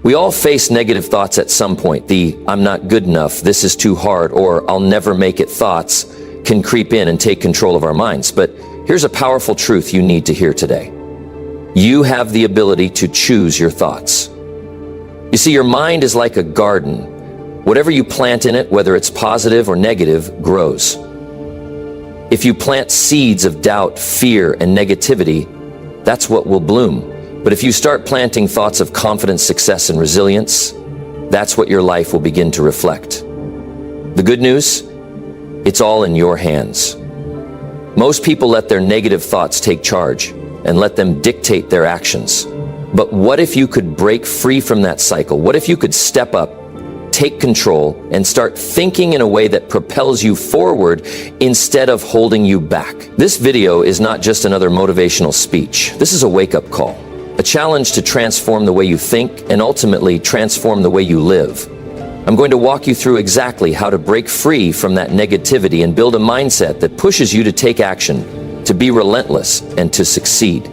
We all face negative thoughts at some point. The "I'm not good enough, this is too hard," or "I'll never make it" thoughts can creep in and take control of our minds. But here's a powerful truth you need to hear today. You have the ability to choose your thoughts. You see, your mind is like a garden. Whatever you plant in it, whether it's positive or negative, grows. If you plant seeds of doubt, fear, and negativity, that's what will bloom. But if you start planting thoughts of confidence, success, and resilience, that's what your life will begin to reflect. The good news? It's all in your hands. Most people let their negative thoughts take charge and let them dictate their actions. But what if you could break free from that cycle? What if you could step up, take control, and start thinking in a way that propels you forward instead of holding you back? This video is not just another motivational speech. This is a wake-up call, a challenge to transform the way you think and ultimately transform the way you live. I'm going to walk you through exactly how to break free from that negativity and build a mindset that pushes you to take action, to be relentless, and to succeed.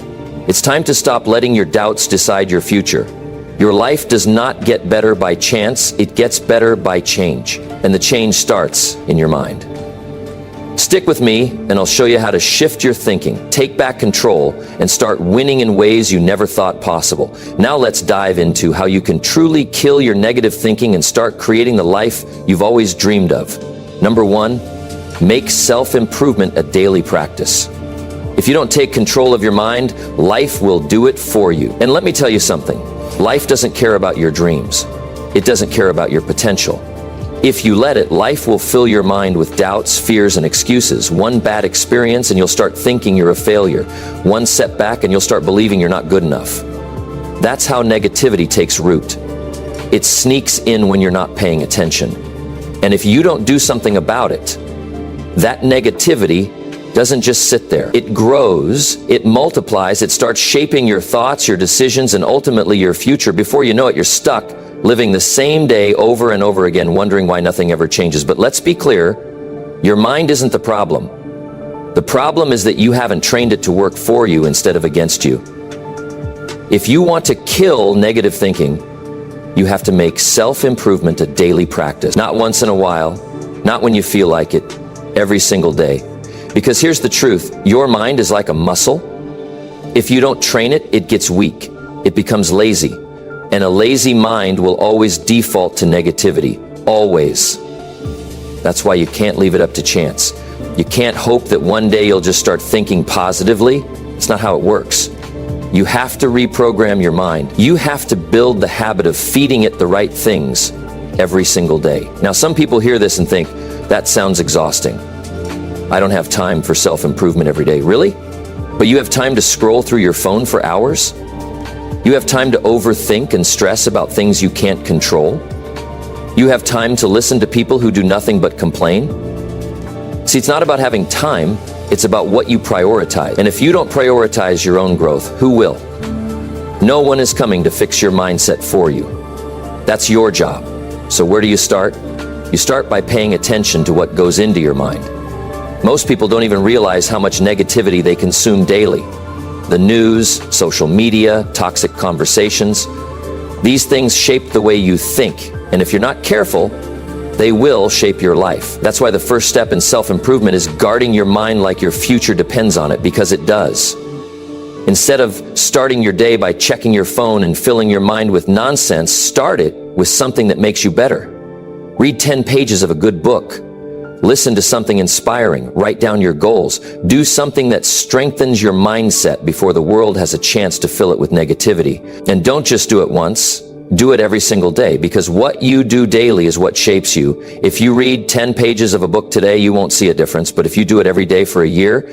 It's time to stop letting your doubts decide your future. Your life does not get better by chance, it gets better by change. And the change starts in your mind. Stick with me and I'll show you how to shift your thinking, take back control, and start winning in ways you never thought possible. Now let's dive into how you can truly kill your negative thinking and start creating the life you've always dreamed of. Number one, make self-improvement a daily practice. If you don't take control of your mind, life will do it for you. And let me tell you something, life doesn't care about your dreams. It doesn't care about your potential. If you let it, life will fill your mind with doubts, fears, and excuses. One bad experience and you'll start thinking you're a failure. One setback and you'll start believing you're not good enough. That's how negativity takes root. It sneaks in when you're not paying attention. And if you don't do something about it, that negativity doesn't just sit there. It grows, it multiplies, it starts shaping your thoughts, your decisions, and ultimately your future. Before you know it, you're stuck living the same day over and over again, wondering why nothing ever changes. But let's be clear, your mind isn't the problem. The problem is that you haven't trained it to work for you instead of against you. If you want to kill negative thinking, you have to make self-improvement a daily practice. Not once in a while, not when you feel like it, every single day. Because here's the truth, your mind is like a muscle. If you don't train it, it gets weak. It becomes lazy. And a lazy mind will always default to negativity. Always. That's why you can't leave it up to chance. You can't hope that one day you'll just start thinking positively. It's not how it works. You have to reprogram your mind. You have to build the habit of feeding it the right things every single day. Now, some people hear this and think, that sounds exhausting. I don't have time for self-improvement every day. Really? But you have time to scroll through your phone for hours? You have time to overthink and stress about things you can't control? You have time to listen to people who do nothing but complain? See, it's not about having time, it's about what you prioritize. And if you don't prioritize your own growth, who will? No one is coming to fix your mindset for you. That's your job. So where do you start? You start by paying attention to what goes into your mind. Most people don't even realize how much negativity they consume daily. The news, social media, toxic conversations, these things shape the way you think. And if you're not careful, they will shape your life. That's why the first step in self-improvement is guarding your mind like your future depends on it, because it does. Instead of starting your day by checking your phone and filling your mind with nonsense, start it with something that makes you better. Read 10 pages of a good book. Listen to something inspiring. Write down your goals. Do something that strengthens your mindset before the world has a chance to fill it with negativity. And don't just do it once. Do it every single day, because what you do daily is what shapes you. If you read 10 pages of a book today, you won't see a difference. But if you do it every day for a year,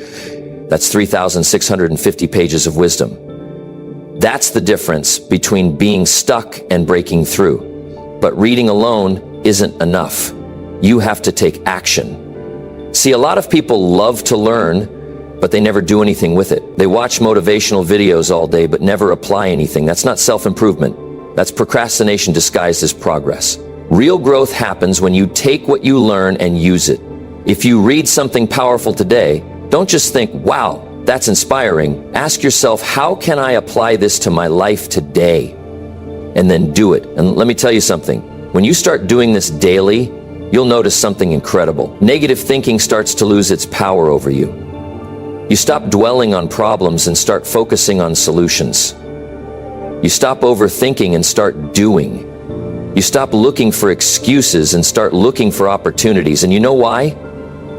that's 3,650 pages of wisdom. That's the difference between being stuck and breaking through. But reading alone isn't enough. You have to take action. See, a lot of people love to learn, but they never do anything with it. They watch motivational videos all day, but never apply anything. That's not self-improvement. That's procrastination disguised as progress. Real growth happens when you take what you learn and use it. If you read something powerful today, don't just think, wow, that's inspiring. Ask yourself, how can I apply this to my life today? and then do it. And let me tell you something. When you start doing this daily, you'll notice something incredible. Negative thinking starts to lose its power over you. You stop dwelling on problems and start focusing on solutions. You stop overthinking and start doing. You stop looking for excuses and start looking for opportunities. And you know why?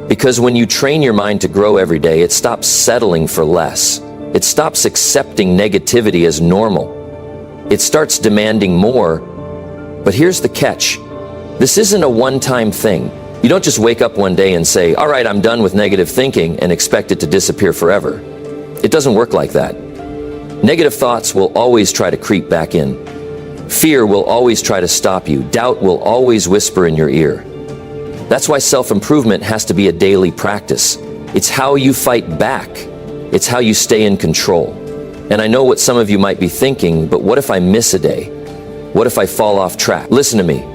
Because when you train your mind to grow every day, it stops settling for less. It stops accepting negativity as normal. It starts demanding more. But here's the catch. This isn't a one-time thing. You don't just wake up one day and say, all right, I'm done with negative thinking, and expect it to disappear forever. It doesn't work like that. Negative thoughts will always try to creep back in. Fear will always try to stop you. Doubt will always whisper in your ear. That's why self-improvement has to be a daily practice. It's how you fight back. It's how you stay in control. And I know what some of you might be thinking, but what if I miss a day? What if I fall off track? Listen to me.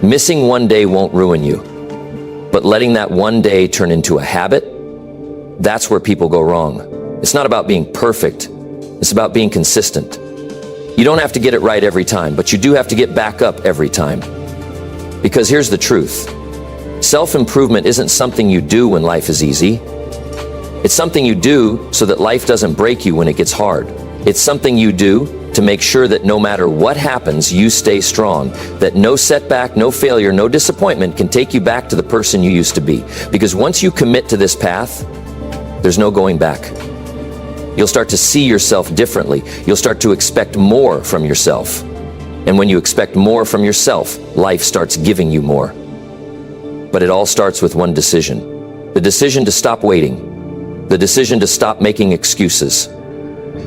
Missing one day won't ruin you, but letting that one day turn into a habit, that's where people go wrong. It's not about being perfect. It's about being consistent. You don't have to get it right every time, but you do have to get back up every time. Because here's the truth. Self-improvement isn't something you do when life is easy. It's something you do so that life doesn't break you when it gets hard. It's something you do to make sure that no matter what happens, you stay strong, that no setback, no failure, no disappointment can take you back to the person you used to be. Because once you commit to this path, there's no going back. You'll start to see yourself differently. You'll start to expect more from yourself. And when you expect more from yourself, life starts giving you more. But it all starts with one decision. The decision to stop waiting. The decision to stop making excuses.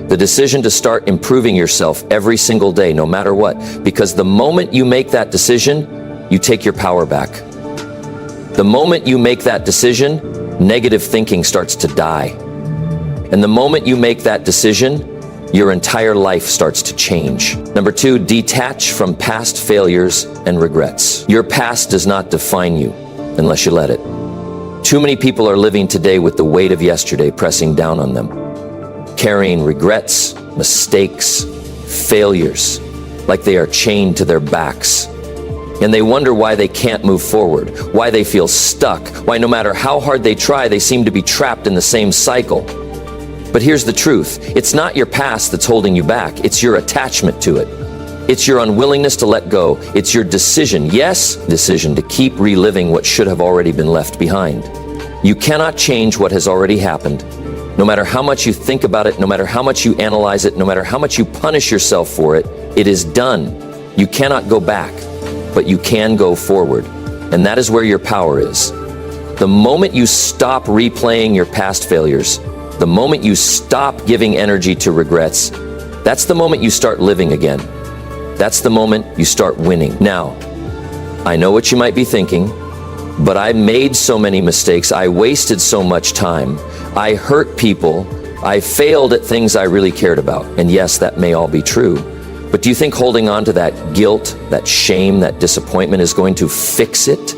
The decision to start improving yourself every single day, no matter what. Because the moment you make that decision, you take your power back. The moment you make that decision, negative thinking starts to die. And the moment you make that decision, your entire life starts to change. Number 2, detach from past failures and regrets. Your past does not define you unless you let it. Too many people are living today with the weight of yesterday pressing down on them, carrying regrets, mistakes, failures, like they are chained to their backs. And they wonder why they can't move forward, why they feel stuck, why no matter how hard they try, they seem to be trapped in the same cycle. But here's the truth. It's not your past that's holding you back. It's your attachment to it. It's your unwillingness to let go. It's your decision, yes, decision to keep reliving what should have already been left behind. You cannot change what has already happened. No matter how much you think about it, no matter how much you analyze it, no matter how much you punish yourself for it, it is done. You cannot go back, but you can go forward. And that is where your power is. The moment you stop replaying your past failures, the moment you stop giving energy to regrets, that's the moment you start living again. That's the moment you start winning. Now, I know what you might be thinking, but I made so many mistakes. I wasted so much time. I hurt people. I failed at things I really cared about. And yes, that may all be true. But do you think holding on to that guilt, that shame, that disappointment is going to fix it?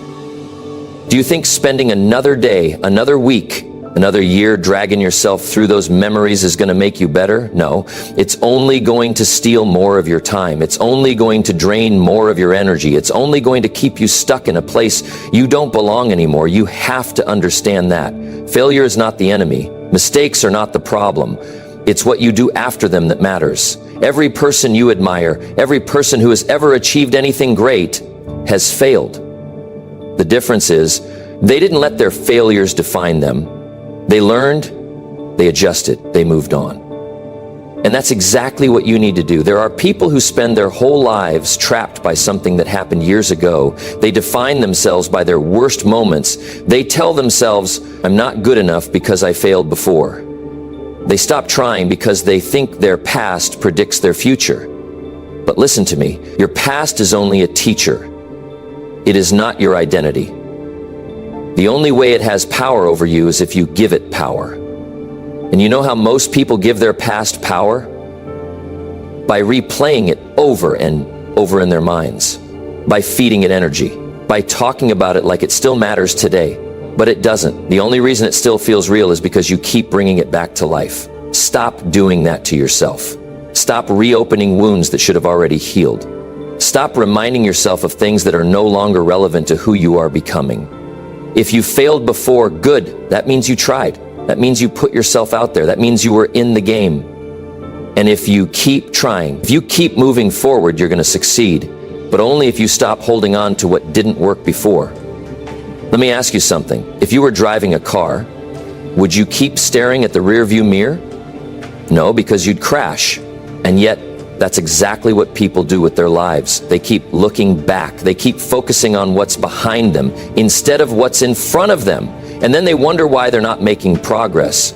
Do you think spending another day, another week, another year dragging yourself through those memories is going to make you better? No, it's only going to steal more of your time. It's only going to drain more of your energy. It's only going to keep you stuck in a place you don't belong anymore. You have to understand that. Failure is not the enemy. Mistakes are not the problem. It's what you do after them that matters. Every person you admire, every person who has ever achieved anything great has failed. The difference is they didn't let their failures define them. They learned, they adjusted, they moved on. And that's exactly what you need to do. There are people who spend their whole lives trapped by something that happened years ago. They define themselves by their worst moments. They tell themselves, I'm not good enough because I failed before. They stop trying because they think their past predicts their future. But listen to me, your past is only a teacher. It is not your identity. The only way it has power over you is if you give it power. And you know how most people give their past power? By replaying it over and over in their minds, by feeding it energy, by talking about it like it still matters today. But it doesn't. The only reason it still feels real is because you keep bringing it back to life. Stop doing that to yourself. Stop reopening wounds that should have already healed. Stop reminding yourself of things that are no longer relevant to who you are becoming. If you failed before, good. That means you tried. That means you put yourself out there. That means you were in the game. And if you keep trying, if you keep moving forward, you're going to succeed. But only if you stop holding on to what didn't work before. Let me ask you something. If you were driving a car, would you keep staring at the rearview mirror? No, because you'd crash. And yet, that's exactly what people do with their lives. They keep looking back. They keep focusing on what's behind them instead of what's in front of them. And then they wonder why they're not making progress.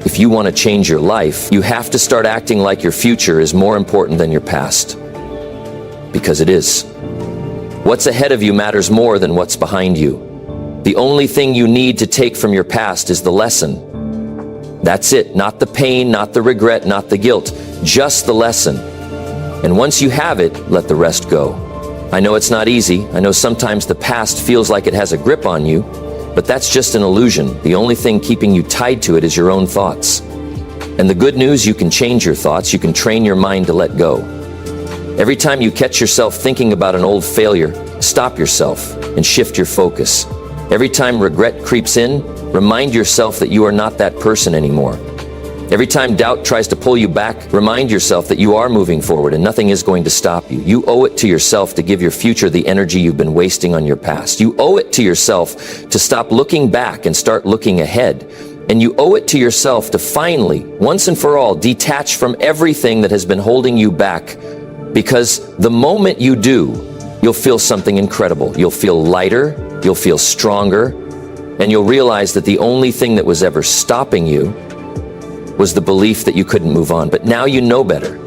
If you want to change your life, you have to start acting like your future is more important than your past. Because it is. What's ahead of you matters more than what's behind you. The only thing you need to take from your past is the lesson. That's it. Not the pain, not the regret, not the guilt. Just the lesson. And once you have it, let the rest go. I know it's not easy. I know sometimes the past feels like it has a grip on you, but that's just an illusion. The only thing keeping you tied to it is your own thoughts. And the good news, you can change your thoughts. You can train your mind to let go. Every time you catch yourself thinking about an old failure, stop yourself and shift your focus. Every time regret creeps in, remind yourself that you are not that person anymore. Every time doubt tries to pull you back, remind yourself that you are moving forward and nothing is going to stop you. You owe it to yourself to give your future the energy you've been wasting on your past. You owe it to yourself to stop looking back and start looking ahead. And you owe it to yourself to finally, once and for all, detach from everything that has been holding you back. Because the moment you do, you'll feel something incredible. You'll feel lighter, you'll feel stronger, and you'll realize that the only thing that was ever stopping you was the belief that you couldn't move on. But now you know better.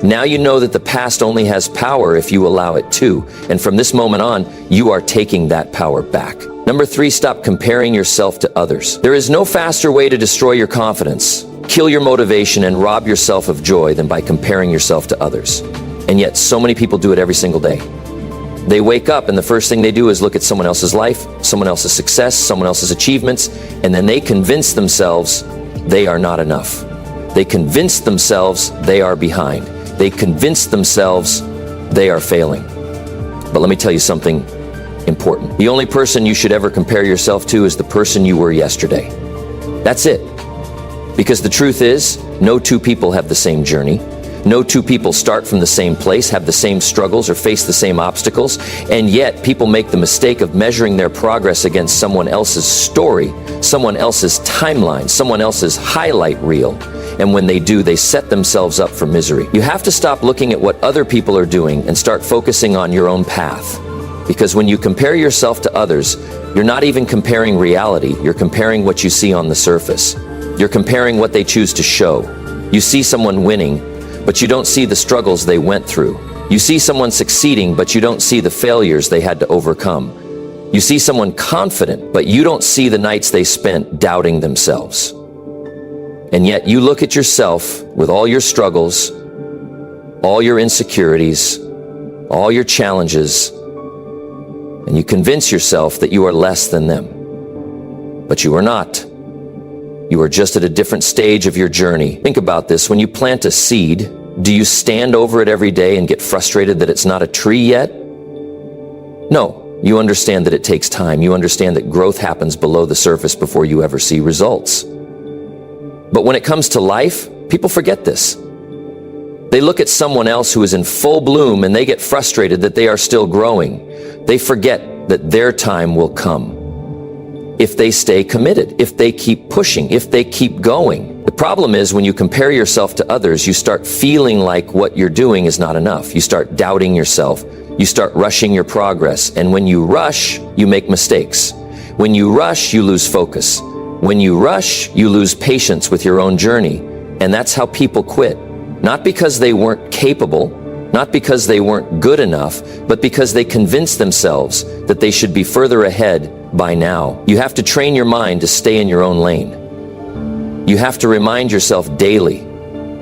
Now you know that the past only has power if you allow it to. And from this moment on, you are taking that power back. Number 3, stop comparing yourself to others. There is no faster way to destroy your confidence, kill your motivation, and rob yourself of joy than by comparing yourself to others. And yet so many people do it every single day. They wake up and the first thing they do is look at someone else's life, someone else's success, someone else's achievements, and then they convince themselves they are not enough. They convince themselves they are behind. They convince themselves they are failing. But let me tell you something important. The only person you should ever compare yourself to is the person you were yesterday. That's it. Because the truth is, no two people have the same journey. No two people start from the same place, have the same struggles, or face the same obstacles, and yet people make the mistake of measuring their progress against someone else's story, someone else's timeline, someone else's highlight reel. And when they do, they set themselves up for misery. You have to stop looking at what other people are doing and start focusing on your own path. Because when you compare yourself to others, you're not even comparing reality, you're comparing what you see on the surface. You're comparing what they choose to show. You see someone winning, but you don't see the struggles they went through. You see someone succeeding, but you don't see the failures they had to overcome. You see someone confident, but you don't see the nights they spent doubting themselves. And yet you look at yourself with all your struggles, all your insecurities, all your challenges, and you convince yourself that you are less than them. But you are not. You are just at a different stage of your journey. Think about this. When you plant a seed, do you stand over it every day and get frustrated that it's not a tree yet? No. You understand that it takes time. You understand that growth happens below the surface before you ever see results. But when it comes to life, people forget this. They look at someone else who is in full bloom and they get frustrated that they are still growing. They forget that their time will come. If they stay committed, if they keep pushing, if they keep going. The problem is when you compare yourself to others, you start feeling like what you're doing is not enough. You start doubting yourself. You start rushing your progress. And when you rush, you make mistakes. When you rush, you lose focus. When you rush, you lose patience with your own journey. And that's how people quit. Not because they weren't capable, not because they weren't good enough, but because they convinced themselves that they should be further ahead by now. You have to train your mind to stay in your own lane. You have to remind yourself daily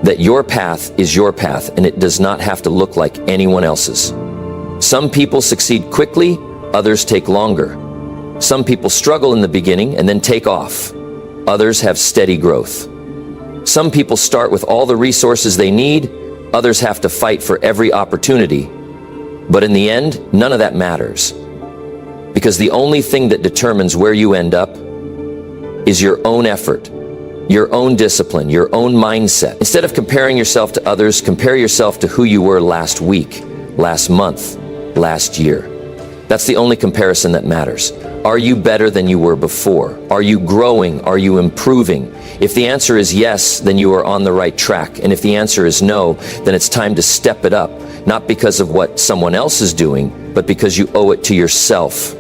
that your path is your path and it does not have to look like anyone else's. Some people succeed quickly, others take longer. Some people struggle in the beginning and then take off. Others have steady growth. Some people start with all the resources they need, others have to fight for every opportunity. But in the end, none of that matters. Because the only thing that determines where you end up is your own effort, your own discipline, your own mindset. Instead of comparing yourself to others, compare yourself to who you were last week, last month, last year. That's the only comparison that matters. Are you better than you were before? Are you growing? Are you improving? If the answer is yes, then you are on the right track. And if the answer is no, then it's time to step it up, not because of what someone else is doing, but because you owe it to yourself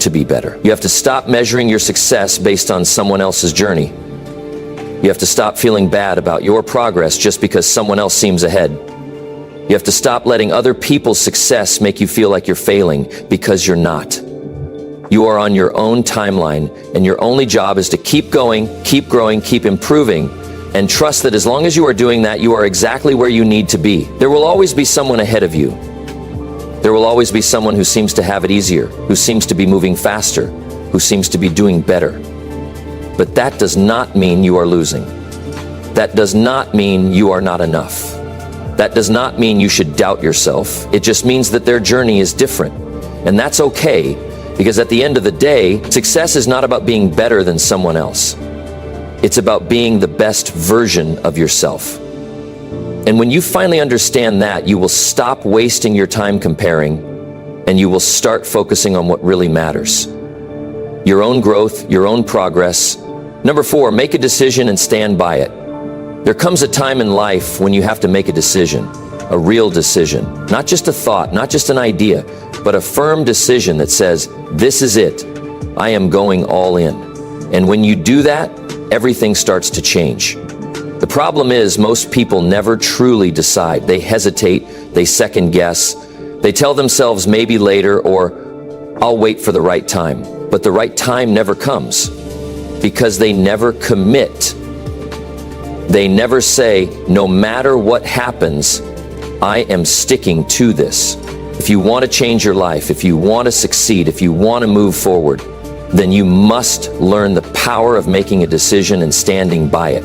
to be better. You have to stop measuring your success based on someone else's journey. You have to stop feeling bad about your progress just because someone else seems ahead. You have to stop letting other people's success make you feel like you're failing, because you're not. You are on your own timeline, and your only job is to keep going, keep growing, keep improving, and trust that as long as you are doing that, you are exactly where you need to be. There will always be someone ahead of you. There will always be someone who seems to have it easier, who seems to be moving faster, who seems to be doing better. But that does not mean you are losing. That does not mean you are not enough. That does not mean you should doubt yourself. It just means that their journey is different. And that's okay, because at the end of the day, success is not about being better than someone else. It's about being the best version of yourself. And when you finally understand that, you will stop wasting your time comparing, and you will start focusing on what really matters. Your own growth, your own progress. Number 4, make a decision and stand by it. There comes a time in life when you have to make a decision, a real decision, not just a thought, not just an idea, but a firm decision that says, this is it. I am going all in. And when you do that, everything starts to change. The problem is most people never truly decide. They hesitate, they second guess, they tell themselves maybe later, or I'll wait for the right time. But the right time never comes because they never commit. They never say, no matter what happens, I am sticking to this. If you want to change your life, if you want to succeed, if you want to move forward, then you must learn the power of making a decision and standing by it.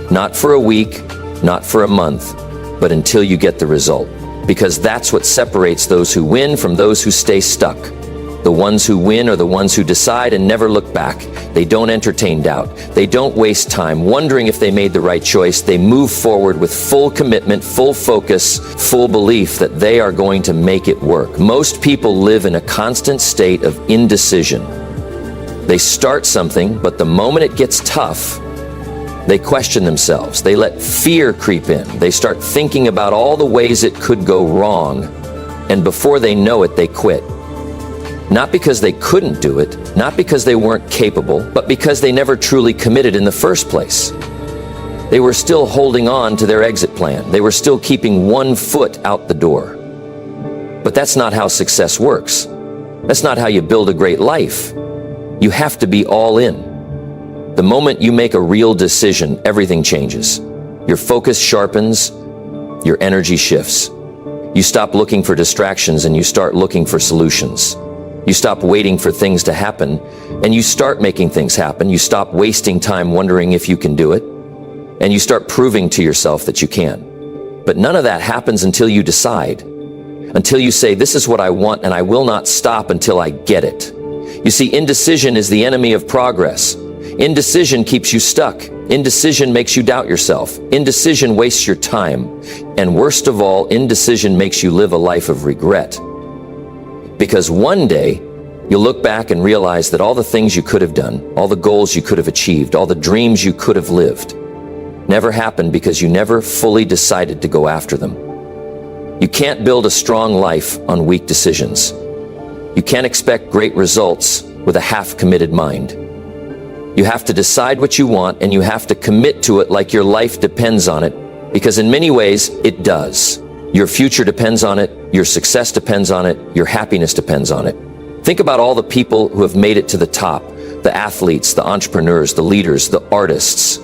Not for a week, not for a month, but until you get the result. Because that's what separates those who win from those who stay stuck. The ones who win are the ones who decide and never look back. They don't entertain doubt. They don't waste time wondering if they made the right choice. They move forward with full commitment, full focus, full belief that they are going to make it work. Most people live in a constant state of indecision. They start something, but the moment it gets tough, they question themselves. They let fear creep in. They start thinking about all the ways it could go wrong, and before they know it, they quit. Not because they couldn't do it, not because they weren't capable, but because they never truly committed in the first place. They were still holding on to their exit plan. They were still keeping one foot out the door. But that's not how success works. That's not how you build a great life. You have to be all in. The moment you make a real decision, everything changes. Your focus sharpens, your energy shifts. You stop looking for distractions and you start looking for solutions. You stop waiting for things to happen, and you start making things happen. You stop wasting time wondering if you can do it, and you start proving to yourself that you can. But none of that happens until you decide, until you say, this is what I want, and I will not stop until I get it. You see, indecision is the enemy of progress. Indecision keeps you stuck. Indecision makes you doubt yourself. Indecision wastes your time. And worst of all, indecision makes you live a life of regret. Because one day, you'll look back and realize that all the things you could have done, all the goals you could have achieved, all the dreams you could have lived, never happened because you never fully decided to go after them. You can't build a strong life on weak decisions. You can't expect great results with a half-committed mind. You have to decide what you want, and you have to commit to it like your life depends on it, because in many ways, it does. Your future depends on it, your success depends on it, your happiness depends on it. Think about all the people who have made it to the top, the athletes, the entrepreneurs, the leaders, the artists.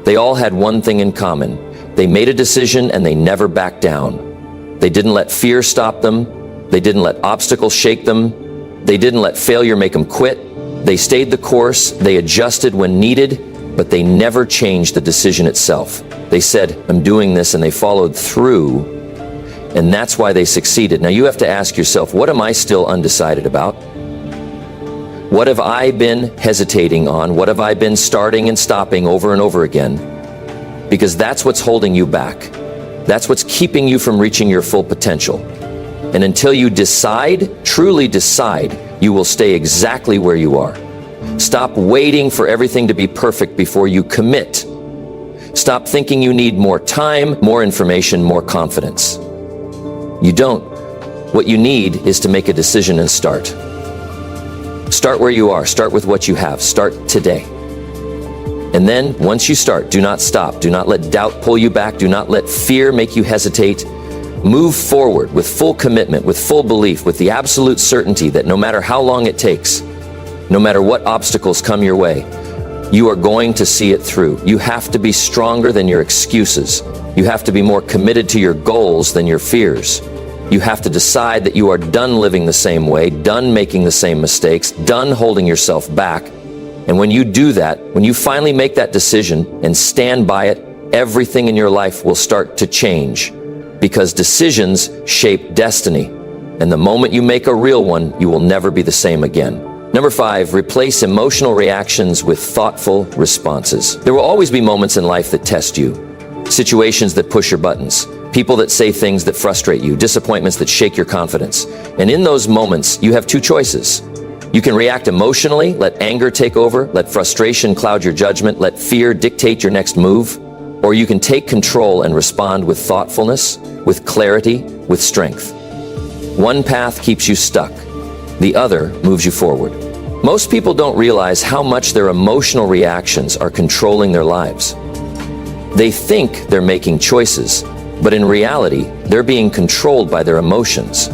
They all had one thing in common. They made a decision and they never backed down. They didn't let fear stop them. They didn't let obstacles shake them. They didn't let failure make them quit. They stayed the course, they adjusted when needed, but they never changed the decision itself. They said, I'm doing this, and they followed through, and that's why they succeeded. Now you have to ask yourself, what am I still undecided about? What have I been hesitating on? What have I been starting and stopping over and over again? Because that's what's holding you back. That's what's keeping you from reaching your full potential. And until you decide, truly decide, you will stay exactly where you are. Stop waiting for everything to be perfect before you commit. Stop thinking you need more time, more information, more confidence. You don't. What you need is to make a decision and start. Start where you are. Start with what you have. Start today. And then, once you start, do not stop. Do not let doubt pull you back. Do not let fear make you hesitate. Move forward with full commitment, with full belief, with the absolute certainty that no matter how long it takes, no matter what obstacles come your way, you are going to see it through. You have to be stronger than your excuses. You have to be more committed to your goals than your fears. You have to decide that you are done living the same way, done making the same mistakes, done holding yourself back. And when you do that, when you finally make that decision and stand by it, everything in your life will start to change. Because decisions shape destiny. And the moment you make a real one, you will never be the same again. Number 5, replace emotional reactions with thoughtful responses. There will always be moments in life that test you. Situations that push your buttons. People that say things that frustrate you. Disappointments that shake your confidence. And in those moments, you have two choices. You can react emotionally, let anger take over, let frustration cloud your judgment, let fear dictate your next move. Or you can take control and respond with thoughtfulness, with clarity, with strength. One path keeps you stuck. The other moves you forward. Most people don't realize how much their emotional reactions are controlling their lives. They think they're making choices, but in reality, they're being controlled by their emotions.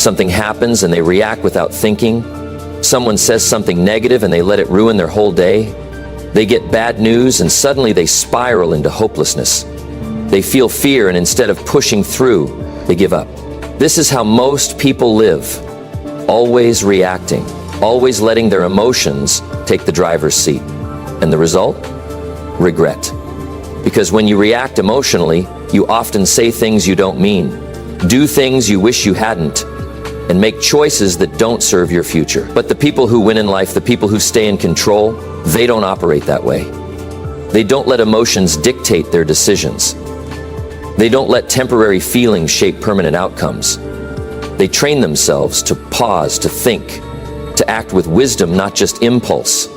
Something happens and they react without thinking. Someone says something negative and they let it ruin their whole day. They get bad news and suddenly they spiral into hopelessness. They feel fear and instead of pushing through, they give up. This is how most people live, always reacting, always letting their emotions take the driver's seat. And the result? Regret. Because when you react emotionally, you often say things you don't mean, do things you wish you hadn't, and make choices that don't serve your future. But the people who win in life, the people who stay in control, they don't operate that way. They don't let emotions dictate their decisions. They don't let temporary feelings shape permanent outcomes. They train themselves to pause, to think, to act with wisdom, not just impulse,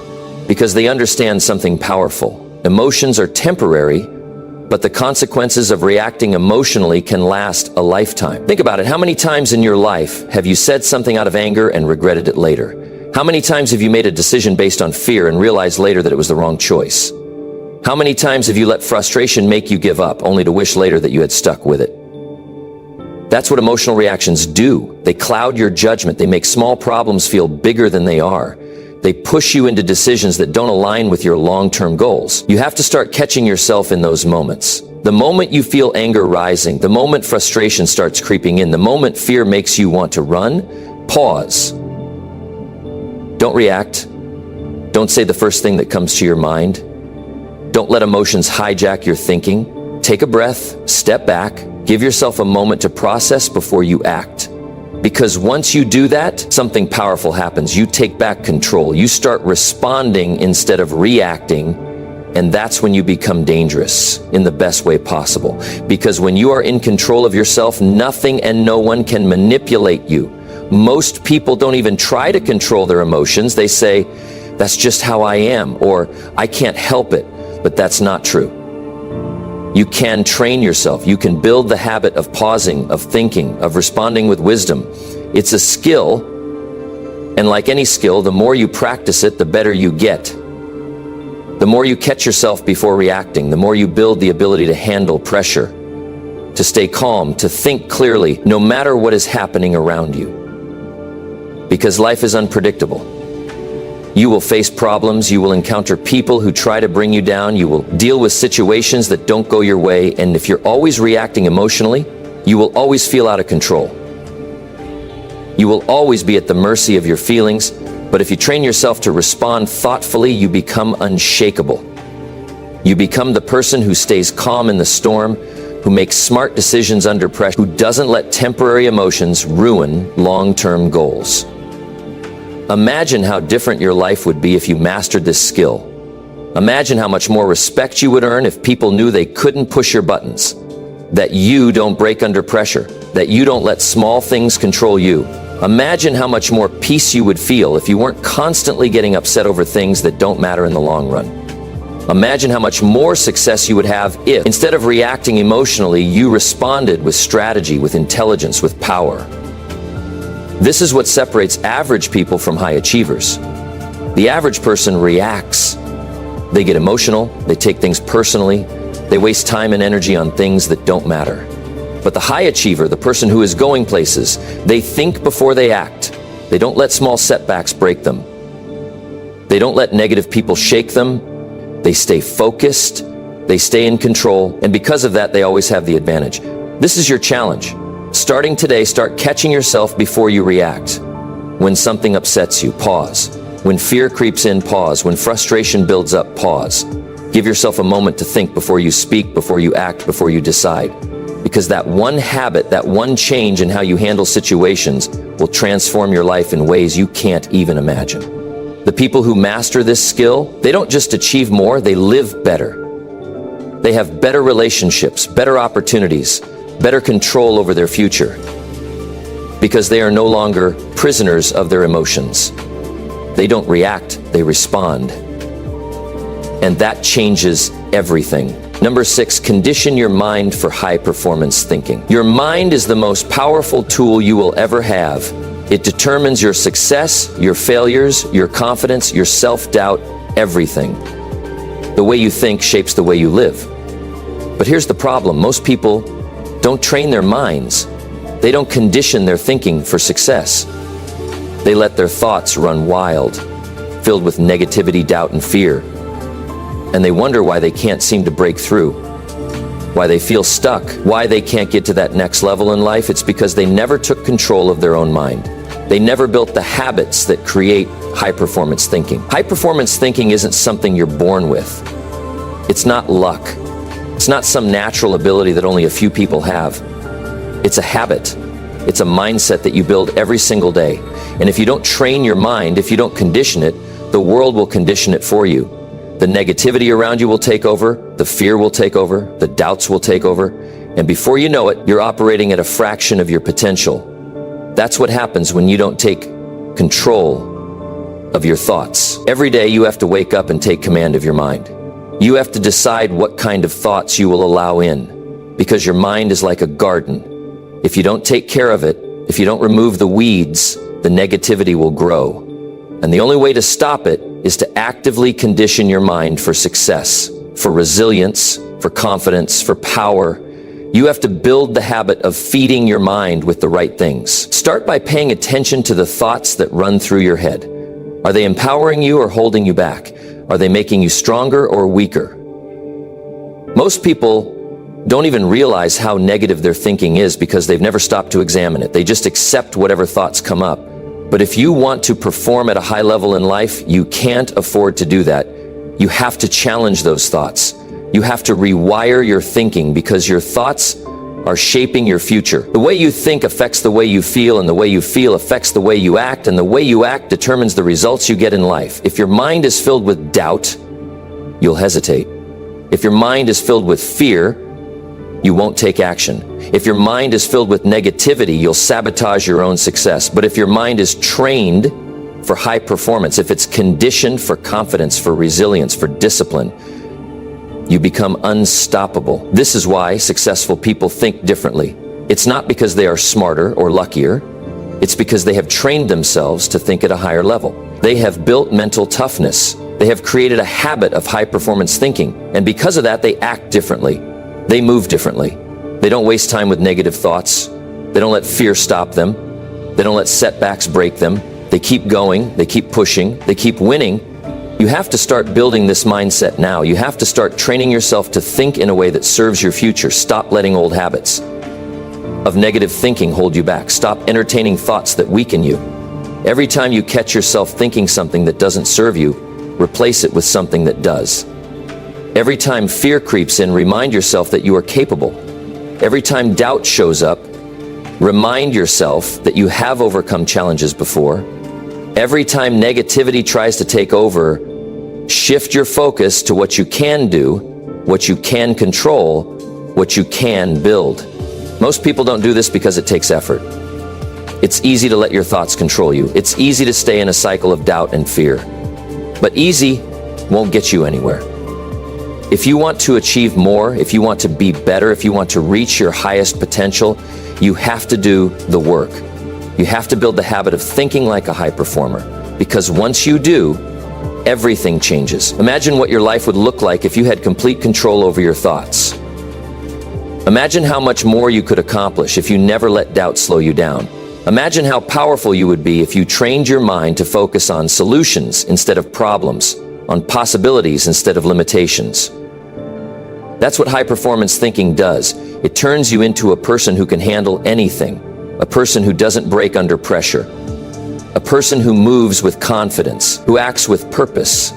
because they understand something powerful. Emotions are temporary, but the consequences of reacting emotionally can last a lifetime. Think about it. How many times in your life have you said something out of anger and regretted it later? How many times have you made a decision based on fear and realized later that it was the wrong choice? How many times have you let frustration make you give up, only to wish later that you had stuck with it? That's what emotional reactions do. They cloud your judgment. They make small problems feel bigger than they are. They push you into decisions that don't align with your long-term goals. You have to start catching yourself in those moments. The moment you feel anger rising, the moment frustration starts creeping in, the moment fear makes you want to run, pause. Don't react. Don't say the first thing that comes to your mind. Don't let emotions hijack your thinking. Take a breath, step back, give yourself a moment to process before you act. Because once you do that, something powerful happens. You take back control. You start responding instead of reacting, and that's when you become dangerous in the best way possible. Because when you are in control of yourself, nothing and no one can manipulate you. Most people don't even try to control their emotions. They say, that's just how I am, or I can't help it. But that's not true. You can train yourself. You can build the habit of pausing, of thinking, of responding with wisdom. It's a skill, and like any skill, the more you practice it, the better you get. The more you catch yourself before reacting, the more you build the ability to handle pressure, to stay calm, to think clearly, no matter what is happening around you. Because life is unpredictable. You will face problems, you will encounter people who try to bring you down, you will deal with situations that don't go your way, and if you're always reacting emotionally, you will always feel out of control. You will always be at the mercy of your feelings, But if you train yourself to respond thoughtfully, you become unshakable. You become the person who stays calm in the storm, who makes smart decisions under pressure, who doesn't let temporary emotions ruin long-term goals. Imagine how different your life would be if you mastered this skill. Imagine how much more respect you would earn if people knew they couldn't push your buttons, that you don't break under pressure, that you don't let small things control you. Imagine how much more peace you would feel if you weren't constantly getting upset over things that don't matter in the long run. Imagine how much more success you would have if, instead of reacting emotionally, you responded with strategy, with intelligence, with power. This is what separates average people from high achievers. The average person reacts. They get emotional, they take things personally, they waste time and energy on things that don't matter. But the high achiever, the person who is going places, they think before they act. They don't let small setbacks break them. They don't let negative people shake them. They stay focused, they stay in control, and because of that, they always have the advantage. This is your challenge. Starting today, start catching yourself before you react. When something upsets you, pause. When fear creeps in, pause. When frustration builds up, pause. Give yourself a moment to think before you speak, before you act, before you decide. Because that one habit, that one change in how you handle situations will transform your life in ways you can't even imagine. The people who master this skill, they don't just achieve more, they live better. They have better relationships, better opportunities, better control over their future. Because they are no longer prisoners of their emotions. They don't react, they respond. And that changes everything. Number 6, condition your mind for high-performance thinking. Your mind is the most powerful tool you will ever have. It determines your success, your failures, your confidence, your self-doubt, everything. The way you think shapes the way you live. But here's the problem. Most people don't train their minds. They don't condition their thinking for success. They let their thoughts run wild, filled with negativity, doubt, and fear. And they wonder why they can't seem to break through, why they feel stuck, why they can't get to that next level in life. It's because they never took control of their own mind. They never built the habits that create high-performance thinking. High-performance thinking isn't something you're born with. It's not luck. It's not some natural ability that only a few people have. It's a habit. It's a mindset that you build every single day. And if you don't train your mind, if you don't condition it, the world will condition it for you. The negativity around you will take over, the fear will take over, the doubts will take over, and before you know it, you're operating at a fraction of your potential. That's what happens when you don't take control of your thoughts. Every day you have to wake up and take command of your mind. You have to decide what kind of thoughts you will allow in, because your mind is like a garden. If you don't take care of it, if you don't remove the weeds, the negativity will grow. And the only way to stop it is to actively condition your mind for success, for resilience, for confidence, for power. You have to build the habit of feeding your mind with the right things. Start by paying attention to the thoughts that run through your head. Are they empowering you or holding you back? Are they making you stronger or weaker? Most people don't even realize how negative their thinking is because they've never stopped to examine it. They just accept whatever thoughts come up. But if you want to perform at a high level in life, you can't afford to do that. You have to challenge those thoughts. You have to rewire your thinking because your thoughts are shaping your future. The way you think affects the way you feel, and the way you feel affects the way you act, and the way you act determines the results you get in life. If your mind is filled with doubt, you'll hesitate. If your mind is filled with fear, you won't take action. If your mind is filled with negativity, you'll sabotage your own success. But if your mind is trained for high performance, if it's conditioned for confidence, for resilience, for discipline, you become unstoppable. This is why successful people think differently. It's not because they are smarter or luckier. It's because they have trained themselves to think at a higher level. They have built mental toughness. They have created a habit of high performance thinking. And because of that, they act differently. They move differently. They don't waste time with negative thoughts. They don't let fear stop them. They don't let setbacks break them. They keep going. They keep pushing. They keep winning. You have to start building this mindset now. You have to start training yourself to think in a way that serves your future. Stop letting old habits of negative thinking hold you back. Stop entertaining thoughts that weaken you. Every time you catch yourself thinking something that doesn't serve you, replace it with something that does. Every time fear creeps in, remind yourself that you are capable. Every time doubt shows up, remind yourself that you have overcome challenges before. Every time negativity tries to take over, shift your focus to what you can do, what you can control, what you can build. Most people don't do this because it takes effort. It's easy to let your thoughts control you. It's easy to stay in a cycle of doubt and fear. But easy won't get you anywhere. If you want to achieve more, if you want to be better, if you want to reach your highest potential, you have to do the work. You have to build the habit of thinking like a high performer. Because once you do, everything changes. Imagine what your life would look like if you had complete control over your thoughts. Imagine how much more you could accomplish if you never let doubt slow you down. Imagine how powerful you would be if you trained your mind to focus on solutions instead of problems, on possibilities instead of limitations. That's what high-performance thinking does. It turns you into a person who can handle anything, a person who doesn't break under pressure, a person who moves with confidence, who acts with purpose,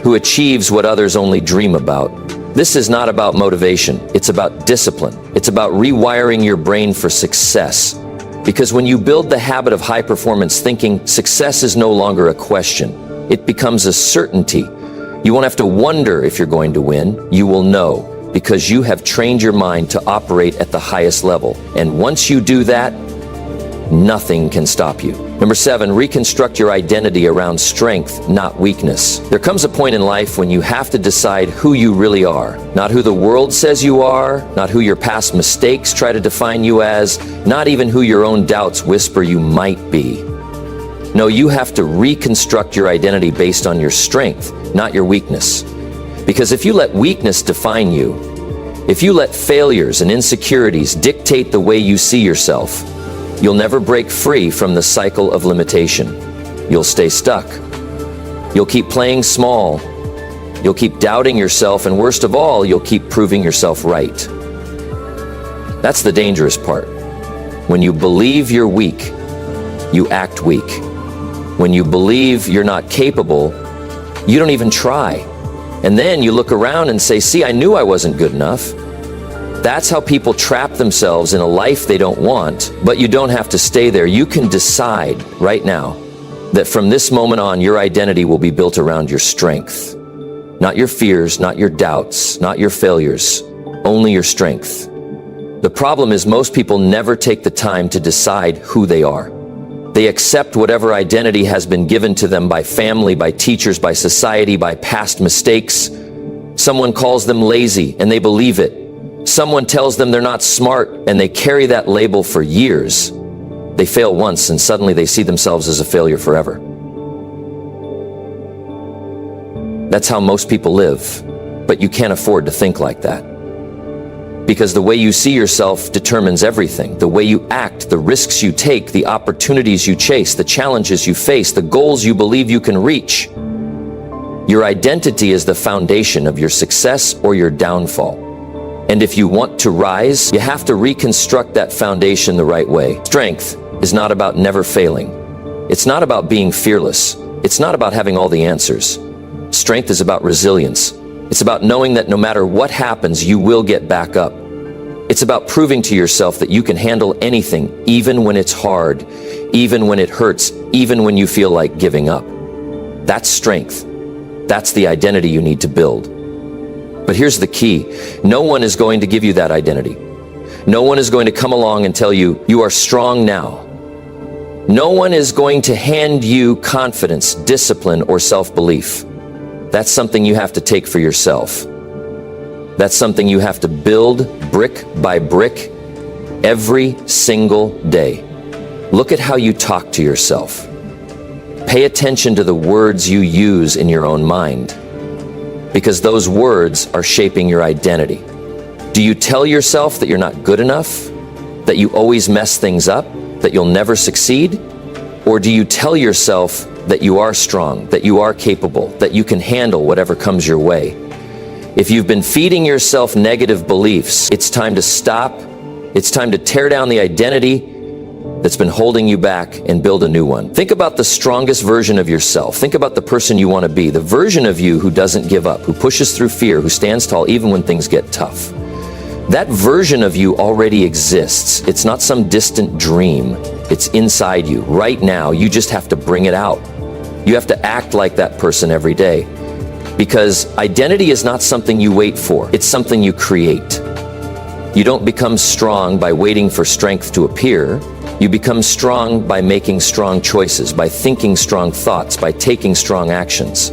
who achieves what others only dream about. This is not about motivation. It's about discipline. It's about rewiring your brain for success. Because when you build the habit of high-performance thinking, success is no longer a question. It becomes a certainty. You won't have to wonder if you're going to win. You will know, because you have trained your mind to operate at the highest level. And once you do that, nothing can stop you. Number 7, reconstruct your identity around strength, not weakness. There comes a point in life when you have to decide who you really are. Not who the world says you are, not who your past mistakes try to define you as, not even who your own doubts whisper you might be. No, you have to reconstruct your identity based on your strength, not your weakness. Because if you let weakness define you, if you let failures and insecurities dictate the way you see yourself, you'll never break free from the cycle of limitation. You'll stay stuck. You'll keep playing small. You'll keep doubting yourself, and worst of all, you'll keep proving yourself right. That's the dangerous part. When you believe you're weak, you act weak. When you believe you're not capable, you don't even try. And then you look around and say, see, I knew I wasn't good enough. That's how people trap themselves in a life they don't want, but you don't have to stay there. You can decide right now that from this moment on, your identity will be built around your strength. Not your fears, not your doubts, not your failures, only your strength. The problem is most people never take the time to decide who they are. They accept whatever identity has been given to them by family, by teachers, by society, by past mistakes. Someone calls them lazy and they believe it. Someone tells them they're not smart and they carry that label for years. They fail once and suddenly they see themselves as a failure forever. That's how most people live, but you can't afford to think like that. Because the way you see yourself determines everything. The way you act, the risks you take, the opportunities you chase, the challenges you face, the goals you believe you can reach. Your identity is the foundation of your success or your downfall. And if you want to rise, you have to reconstruct that foundation the right way. Strength is not about never failing. It's not about being fearless. It's not about having all the answers. Strength is about resilience. It's about knowing that no matter what happens, you will get back up. It's about proving to yourself that you can handle anything, even when it's hard, even when it hurts, even when you feel like giving up. That's strength. That's the identity you need to build. But here's the key. No one is going to give you that identity. No one is going to come along and tell you, you are strong now. No one is going to hand you confidence, discipline, or self-belief. That's something you have to take for yourself. That's something you have to build brick by brick every single day. Look at how you talk to yourself. Pay attention to the words you use in your own mind, because those words are shaping your identity. Do you tell yourself that you're not good enough, that you always mess things up, that you'll never succeed? Or do you tell yourself that you are strong, that you are capable, that you can handle whatever comes your way? If you've been feeding yourself negative beliefs, it's time to stop. It's time to tear down the identity that's been holding you back and build a new one. Think about the strongest version of yourself. Think about the person you want to be, the version of you who doesn't give up, who pushes through fear, who stands tall even when things get tough. That version of you already exists. It's not some distant dream. It's inside you right now. You just have to bring it out. You have to act like that person every day, because identity is not something you wait for. It's something you create. You don't become strong by waiting for strength to appear. You become strong by making strong choices, by thinking strong thoughts, by taking strong actions.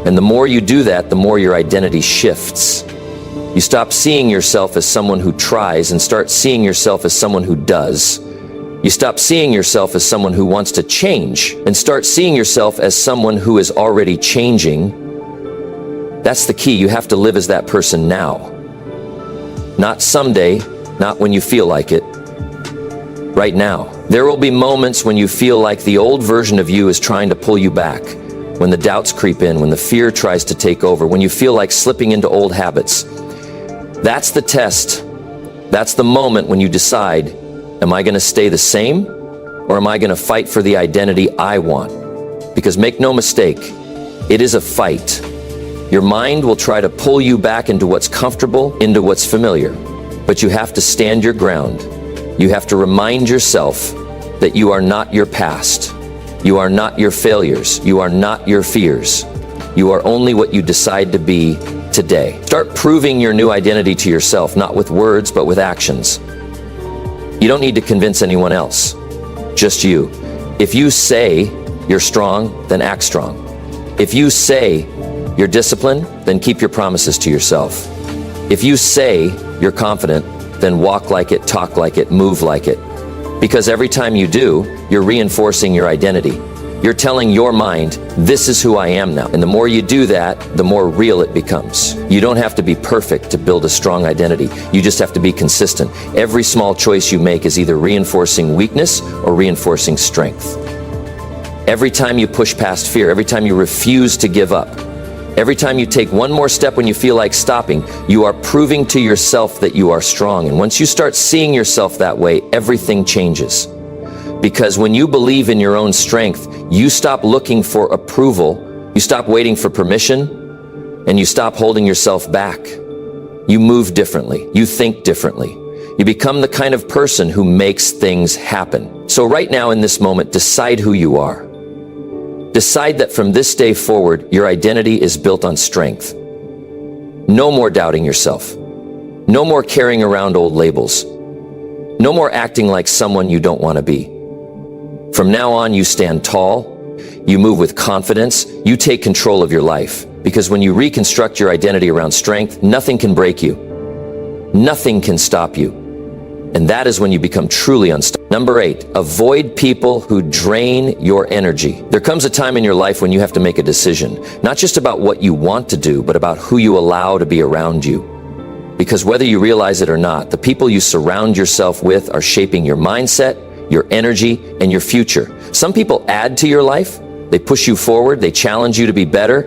And the more you do that, the more your identity shifts. You stop seeing yourself as someone who tries and start seeing yourself as someone who does. You stop seeing yourself as someone who wants to change and start seeing yourself as someone who is already changing. That's the key. You have to live as that person now. Not someday, not when you feel like it. Right now. There will be moments when you feel like the old version of you is trying to pull you back, when the doubts creep in, when the fear tries to take over, when you feel like slipping into old habits. That's the test. That's the moment when you decide, am I going to stay the same, or am I going to fight for the identity I want? Because make no mistake, it is a fight. Your mind will try to pull you back into what's comfortable, into what's familiar. But you have to stand your ground. You have to remind yourself that you are not your past. You are not your failures. You are not your fears. You are only what you decide to be today. Start proving your new identity to yourself, not with words, but with actions. You don't need to convince anyone else, just you. If you say you're strong, then act strong. If you say you're disciplined, then keep your promises to yourself. If you say you're confident, then walk like it, talk like it, move like it. Because every time you do, you're reinforcing your identity. You're telling your mind, this is who I am now. And the more you do that, the more real it becomes. You don't have to be perfect to build a strong identity. You just have to be consistent. Every small choice you make is either reinforcing weakness or reinforcing strength. Every time you push past fear, every time you refuse to give up, every time you take one more step when you feel like stopping, you are proving to yourself that you are strong. And once you start seeing yourself that way, everything changes. Because when you believe in your own strength, you stop looking for approval, you stop waiting for permission, and you stop holding yourself back. You move differently. You think differently. You become the kind of person who makes things happen. So right now in this moment, decide who you are. Decide that from this day forward, your identity is built on strength. No more doubting yourself. No more carrying around old labels. No more acting like someone you don't want to be. From now on, you stand tall. You move with confidence. You take control of your life. Because when you reconstruct your identity around strength, nothing can break you. Nothing can stop you. And that is when you become truly unstoppable. Number 8, avoid people who drain your energy. There comes a time in your life when you have to make a decision, not just about what you want to do, but about who you allow to be around you. Because whether you realize it or not, the people you surround yourself with are shaping your mindset, your energy, and your future. Some people add to your life. They push you forward. They challenge you to be better.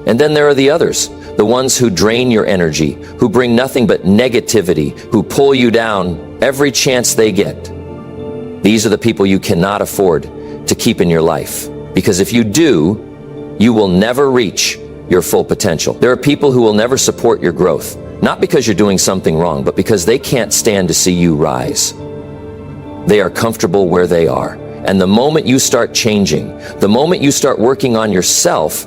And then there are the others, the ones who drain your energy, who bring nothing but negativity, who pull you down every chance they get. These are the people you cannot afford to keep in your life. Because if you do, you will never reach your full potential. There are people who will never support your growth, not because you're doing something wrong, but because they can't stand to see you rise. They are comfortable where they are. And the moment you start changing, the moment you start working on yourself,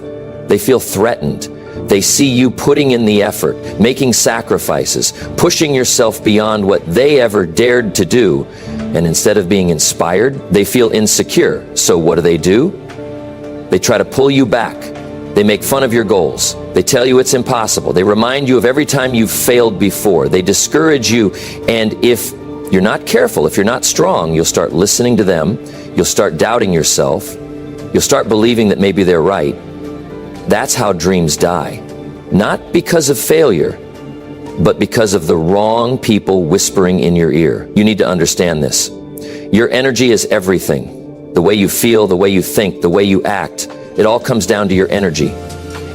they feel threatened. They see you putting in the effort, making sacrifices, pushing yourself beyond what they ever dared to do. And instead of being inspired, they feel insecure. So what do? They try to pull you back. They make fun of your goals. They tell you it's impossible. They remind you of every time you've failed before. They discourage you. And if you're not careful, if you're not strong, you'll start listening to them. You'll start doubting yourself. You'll start believing that maybe they're right. That's how dreams die. Not because of failure, but because of the wrong people whispering in your ear. You need to understand this. Your energy is everything. The way you feel, the way you think, the way you act, it all comes down to your energy.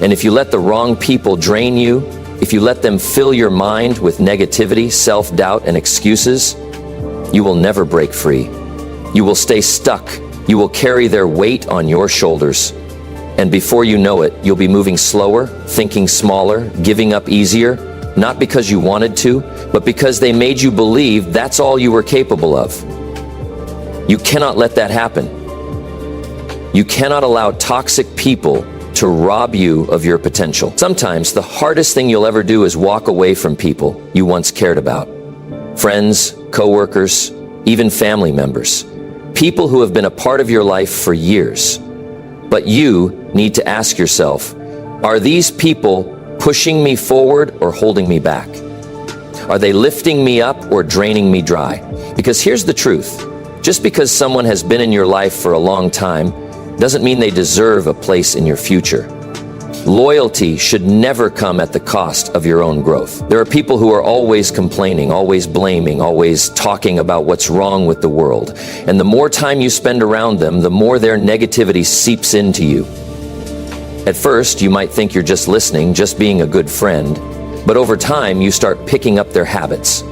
And if you let the wrong people drain you, if you let them fill your mind with negativity, self-doubt, and excuses, you will never break free. You will stay stuck. You will carry their weight on your shoulders. And before you know it, you'll be moving slower, thinking smaller, giving up easier, not because you wanted to, but because they made you believe that's all you were capable of. You cannot let that happen. You cannot allow toxic people to rob you of your potential. Sometimes the hardest thing you'll ever do is walk away from people you once cared about. Friends, coworkers, even family members. People who have been a part of your life for years. But you need to ask yourself, are these people pushing me forward or holding me back? Are they lifting me up or draining me dry? Because here's the truth. Just because someone has been in your life for a long time doesn't mean they deserve a place in your future. Loyalty should never come at the cost of your own growth. There are people who are always complaining, always blaming, always talking about what's wrong with the world. And the more time you spend around them, the more their negativity seeps into you. At first, you might think you're just listening, just being a good friend. But over time, you start picking up their habits.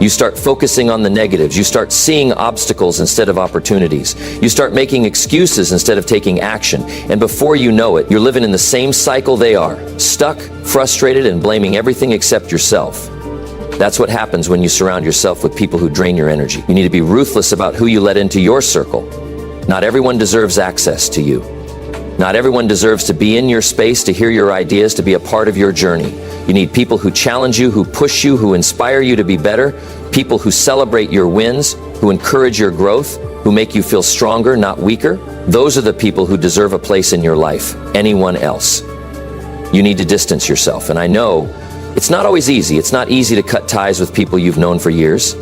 You start focusing on the negatives. You start seeing obstacles instead of opportunities. You start making excuses instead of taking action. And before you know it, you're living in the same cycle they are, stuck, frustrated, and blaming everything except yourself. That's what happens when you surround yourself with people who drain your energy. You need to be ruthless about who you let into your circle. Not everyone deserves access to you. Not everyone deserves to be in your space, to hear your ideas, to be a part of your journey. You need people who challenge you, who push you, who inspire you to be better, people who celebrate your wins, who encourage your growth, who make you feel stronger, not weaker. Those are the people who deserve a place in your life. Anyone else. You need to distance yourself. And I know it's not always easy. It's not easy to cut ties with people you've known for years.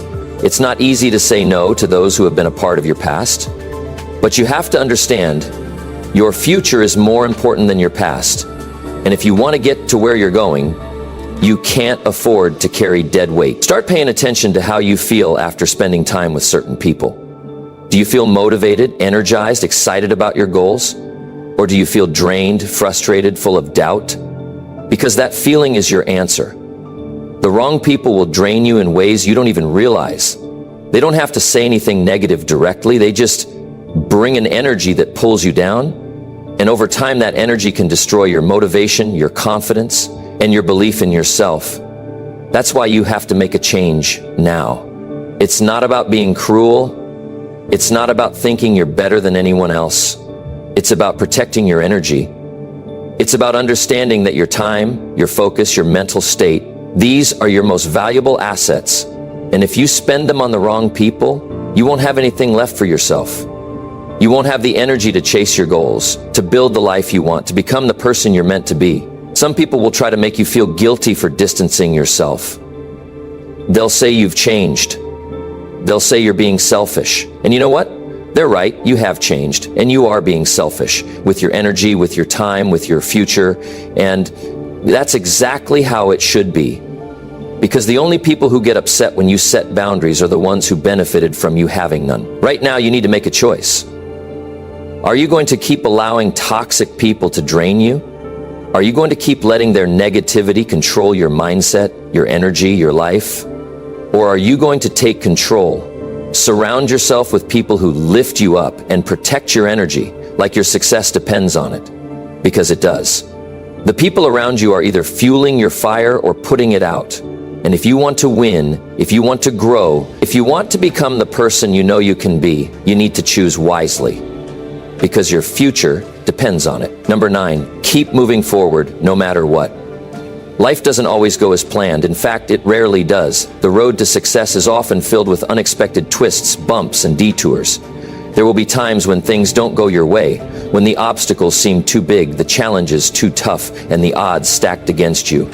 It's not easy to say no to those who have been a part of your past. But you have to understand, your future is more important than your past. And if you want to get to where you're going, you can't afford to carry dead weight. Start paying attention to how you feel after spending time with certain people. Do you feel motivated, energized, excited about your goals? Or do you feel drained, frustrated, full of doubt? Because that feeling is your answer. The wrong people will drain you in ways you don't even realize. They don't have to say anything negative directly. They just bring an energy that pulls you down. And over time, that energy can destroy your motivation, your confidence, and your belief in yourself. That's why you have to make a change now. It's not about being cruel. It's not about thinking you're better than anyone else. It's about protecting your energy. It's about understanding that your time, your focus, your mental state, these are your most valuable assets. And if you spend them on the wrong people, you won't have anything left for yourself. You won't have the energy to chase your goals, to build the life you want, to become the person you're meant to be. Some people will try to make you feel guilty for distancing yourself. They'll say you've changed. They'll say you're being selfish. And you know what? They're right. You have changed, and you are being selfish with your energy, with your time, with your future. And that's exactly how it should be. Because the only people who get upset when you set boundaries are the ones who benefited from you having none. Right now, you need to make a choice. Are you going to keep allowing toxic people to drain you? Are you going to keep letting their negativity control your mindset, your energy, your life? Or are you going to take control? Surround yourself with people who lift you up and protect your energy like your success depends on it. Because it does. The people around you are either fueling your fire or putting it out. And if you want to win, if you want to grow, if you want to become the person you know you can be, you need to choose wisely. Because your future depends on it. Number 9, keep moving forward no matter what. Life doesn't always go as planned. In fact, it rarely does. The road to success is often filled with unexpected twists, bumps, and detours. There will be times when things don't go your way, when the obstacles seem too big, the challenges too tough, and the odds stacked against you.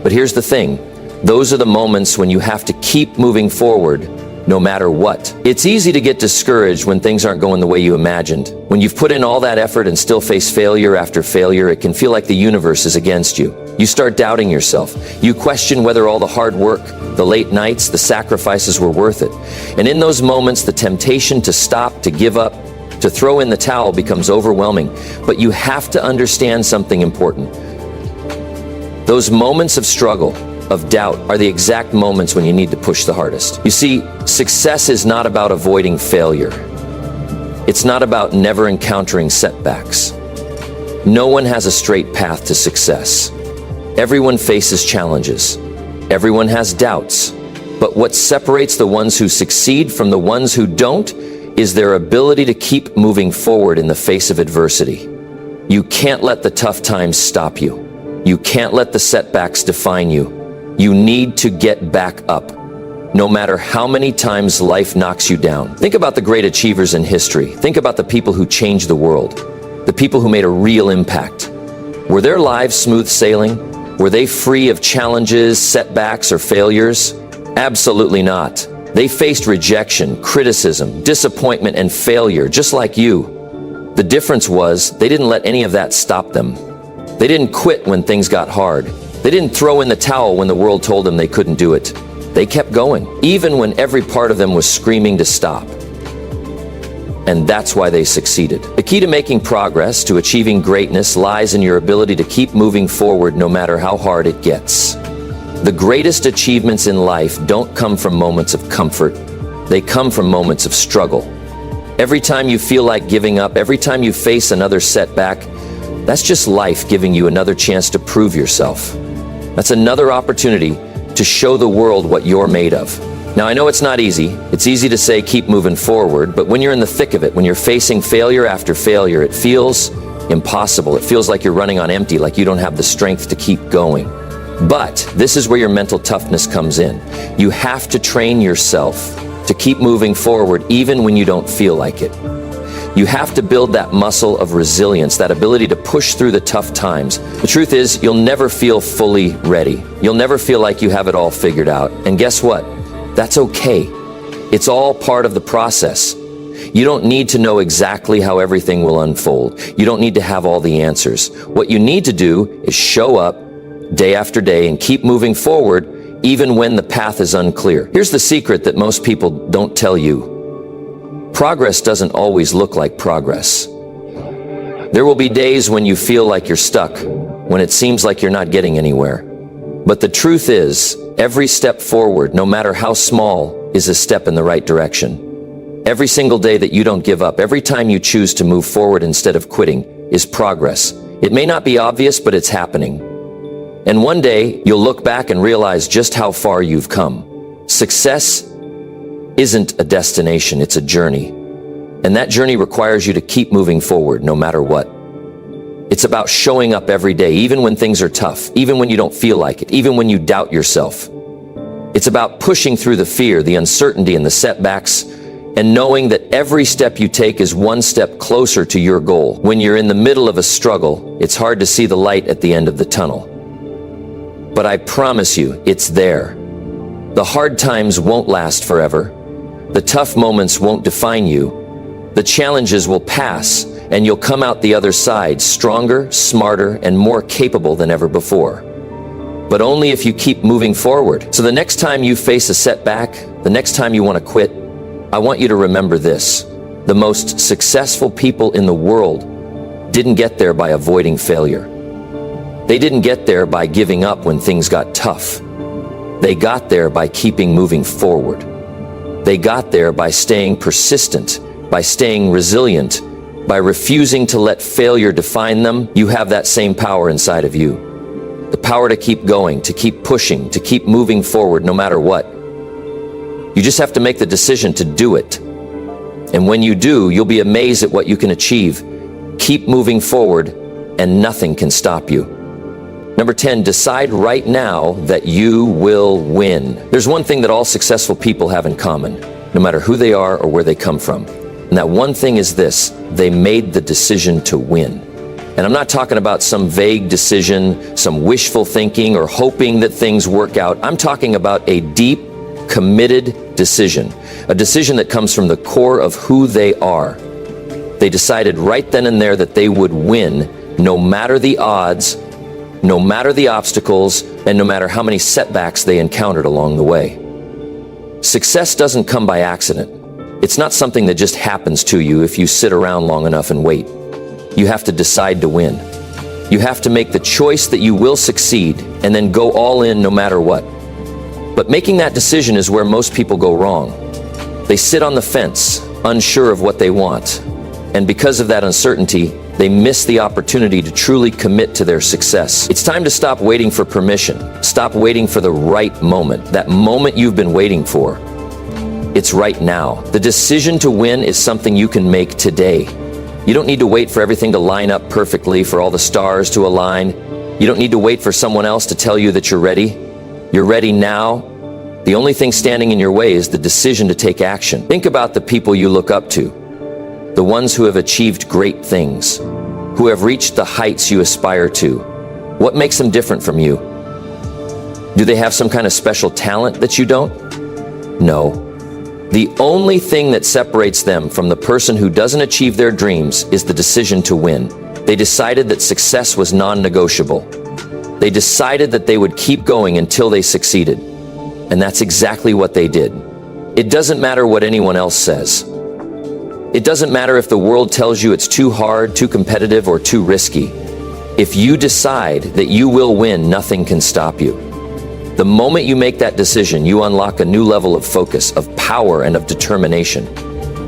But here's the thing. Those are the moments when you have to keep moving forward no matter what. It's easy to get discouraged when things aren't going the way you imagined. When you've put in all that effort and still face failure after failure, it can feel like the universe is against you. You start doubting yourself. You question whether all the hard work, the late nights, the sacrifices were worth it. And in those moments, the temptation to stop, to give up, to throw in the towel becomes overwhelming. But you have to understand something important. Those moments of struggle, of doubt, are the exact moments when you need to push the hardest. You see, success is not about avoiding failure. It's not about never encountering setbacks. No one has a straight path to success. Everyone faces challenges. Everyone has doubts. But what separates the ones who succeed from the ones who don't is their ability to keep moving forward in the face of adversity. You can't let the tough times stop you. You can't let the setbacks define you. You need to get back up, no matter how many times life knocks you down. Think about the great achievers in history. Think about the people who changed the world, the people who made a real impact. Were their lives smooth sailing? Were they free of challenges, setbacks, or failures? Absolutely not. They faced rejection, criticism, disappointment, and failure, just like you. The difference was they didn't let any of that stop them. They didn't quit when things got hard. They didn't throw in the towel when the world told them they couldn't do it. They kept going, even when every part of them was screaming to stop. And that's why they succeeded. The key to making progress, to achieving greatness, lies in your ability to keep moving forward no matter how hard it gets. The greatest achievements in life don't come from moments of comfort. They come from moments of struggle. Every time you feel like giving up, every time you face another setback, that's just life giving you another chance to prove yourself. That's another opportunity to show the world what you're made of. Now, I know it's not easy. It's easy to say keep moving forward, but when you're in the thick of it, when you're facing failure after failure, it feels impossible. It feels like you're running on empty, like you don't have the strength to keep going. But this is where your mental toughness comes in. You have to train yourself to keep moving forward even when you don't feel like it. You have to build that muscle of resilience, that ability to push through the tough times. The truth is, you'll never feel fully ready. You'll never feel like you have it all figured out. And guess what? That's okay. It's all part of the process. You don't need to know exactly how everything will unfold. You don't need to have all the answers. What you need to do is show up day after day and keep moving forward even when the path is unclear. Here's the secret that most people don't tell you. Progress doesn't always look like progress. There will be days when you feel like you're stuck, when it seems like you're not getting anywhere. But the truth is, every step forward, no matter how small, is a step in the right direction. Every single day that you don't give up, every time you choose to move forward instead of quitting, is progress. It may not be obvious, but it's happening. And one day, you'll look back and realize just how far you've come. Success isn't a destination, it's a journey. And that journey requires you to keep moving forward no matter what. It's about showing up every day, even when things are tough, even when you don't feel like it, even when you doubt yourself. It's about pushing through the fear, the uncertainty, and the setbacks, and knowing that every step you take is one step closer to your goal. When you're in the middle of a struggle, it's hard to see the light at the end of the tunnel. But I promise you, it's there. The hard times won't last forever. The tough moments won't define you. The challenges will pass, and you'll come out the other side stronger, smarter, and more capable than ever before. But only if you keep moving forward. So the next time you face a setback, the next time you want to quit, I want you to remember this. The most successful people in the world didn't get there by avoiding failure. They didn't get there by giving up when things got tough. They got there by keeping moving forward. They got there by staying persistent, by staying resilient, by refusing to let failure define them. You have that same power inside of you. The power to keep going, to keep pushing, to keep moving forward no matter what. You just have to make the decision to do it. And when you do, you'll be amazed at what you can achieve. Keep moving forward, and nothing can stop you. Number 10, decide right now that you will win. There's one thing that all successful people have in common, no matter who they are or where they come from. And that one thing is this: they made the decision to win. And I'm not talking about some vague decision, some wishful thinking or hoping that things work out. I'm talking about a deep, committed decision, a decision that comes from the core of who they are. They decided right then and there that they would win, no matter the odds, no matter the obstacles, and no matter how many setbacks they encountered along the way. Success doesn't come by accident. It's not something that just happens to you if you sit around long enough and wait. You have to decide to win. You have to make the choice that you will succeed and then go all in no matter what. But making that decision is where most people go wrong. They sit on the fence, unsure of what they want. And because of that uncertainty, they miss the opportunity to truly commit to their success. It's time to stop waiting for permission. Stop waiting for the right moment, that moment you've been waiting for. It's right now. The decision to win is something you can make today. You don't need to wait for everything to line up perfectly, for all the stars to align. You don't need to wait for someone else to tell you that you're ready. You're ready now. The only thing standing in your way is the decision to take action. Think about the people you look up to, the ones who have achieved great things, who have reached the heights you aspire to. What makes them different from you? Do they have some kind of special talent that you don't? No. The only thing that separates them from the person who doesn't achieve their dreams is the decision to win. They decided that success was non-negotiable. They decided that they would keep going until they succeeded. And that's exactly what they did. It doesn't matter what anyone else says. It doesn't matter if the world tells you it's too hard, too competitive, or too risky. If you decide that you will win, nothing can stop you. The moment you make that decision, you unlock a new level of focus, of power, and of determination.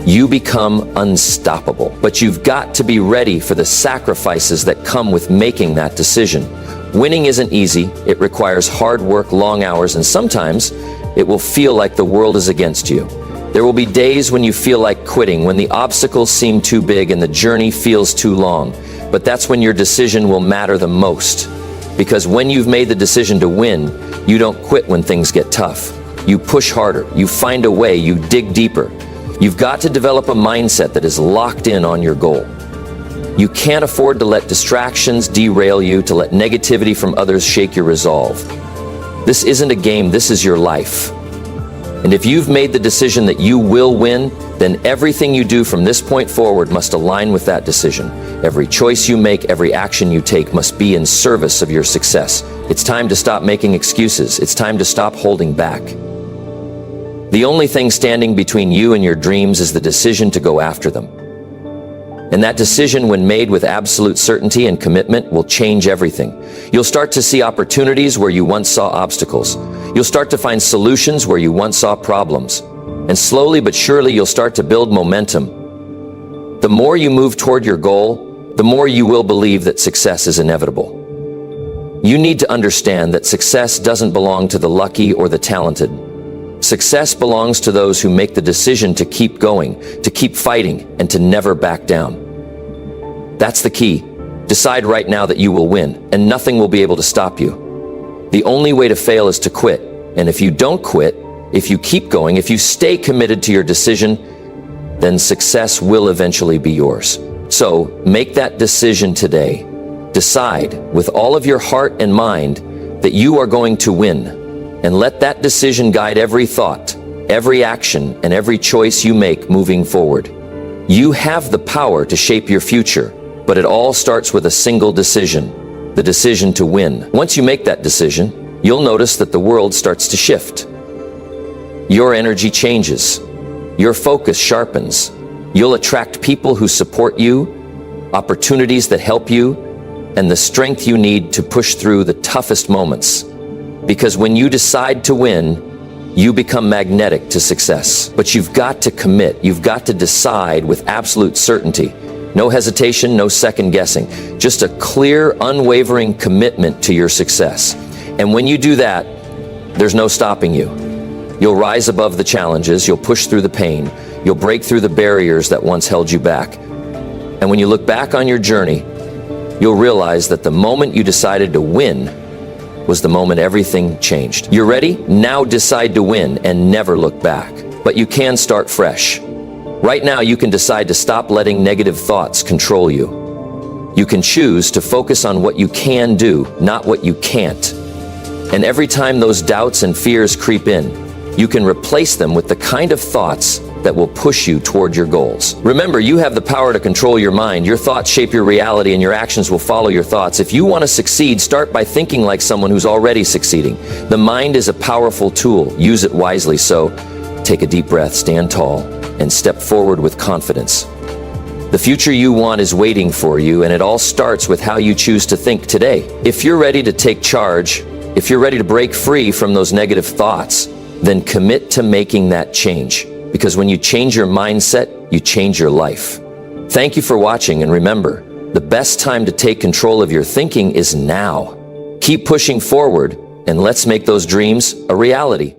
You become unstoppable. But you've got to be ready for the sacrifices that come with making that decision. Winning isn't easy. It requires hard work, long hours, and sometimes it will feel like the world is against you. There will be days when you feel like quitting, when the obstacles seem too big and the journey feels too long. But that's when your decision will matter the most. Because when you've made the decision to win, you don't quit when things get tough. You push harder, you find a way, you dig deeper. You've got to develop a mindset that is locked in on your goal. You can't afford to let distractions derail you, to let negativity from others shake your resolve. This isn't a game, this is your life. And if you've made the decision that you will win, then everything you do from this point forward must align with that decision. Every choice you make, every action you take must be in service of your success. It's time to stop making excuses. It's time to stop holding back. The only thing standing between you and your dreams is the decision to go after them. And that decision, when made with absolute certainty and commitment, will change everything. You'll start to see opportunities where you once saw obstacles. You'll start to find solutions where you once saw problems. And slowly but surely, you'll start to build momentum. The more you move toward your goal, the more you will believe that success is inevitable. You need to understand that success doesn't belong to the lucky or the talented. Success belongs to those who make the decision to keep going, to keep fighting, and to never back down. That's the key. Decide right now that you will win, and nothing will be able to stop you. The only way to fail is to quit. And if you don't quit, if you keep going, if you stay committed to your decision, then success will eventually be yours. So make that decision today. Decide with all of your heart and mind that you are going to win. And let that decision guide every thought, every action, and every choice you make moving forward. You have the power to shape your future, but it all starts with a single decision, the decision to win. Once you make that decision, you'll notice that the world starts to shift. Your energy changes. Your focus sharpens. You'll attract people who support you, opportunities that help you, and the strength you need to push through the toughest moments. Because when you decide to win, you become magnetic to success. But you've got to commit. You've got to decide with absolute certainty. No hesitation, no second guessing. Just a clear, unwavering commitment to your success. And when you do that, there's no stopping you. You'll rise above the challenges. You'll push through the pain. You'll break through the barriers that once held you back. And when you look back on your journey, you'll realize that the moment you decided to win was the moment everything changed. You're ready? Now decide to win and never look back. But you can start fresh. Right now, you can decide to stop letting negative thoughts control you. You can choose to focus on what you can do, not what you can't. And every time those doubts and fears creep in, you can replace them with the kind of thoughts that will push you toward your goals. Remember, you have the power to control your mind. Your thoughts shape your reality, and your actions will follow your thoughts. If you want to succeed, start by thinking like someone who's already succeeding. The mind is a powerful tool. Use it wisely. So take a deep breath, stand tall, and step forward with confidence. The future you want is waiting for you, and it all starts with how you choose to think today. If you're ready to take charge, if you're ready to break free from those negative thoughts, then commit to making that change. Because when you change your mindset, you change your life. Thank you for watching, and remember, the best time to take control of your thinking is now. Keep pushing forward, and let's make those dreams a reality.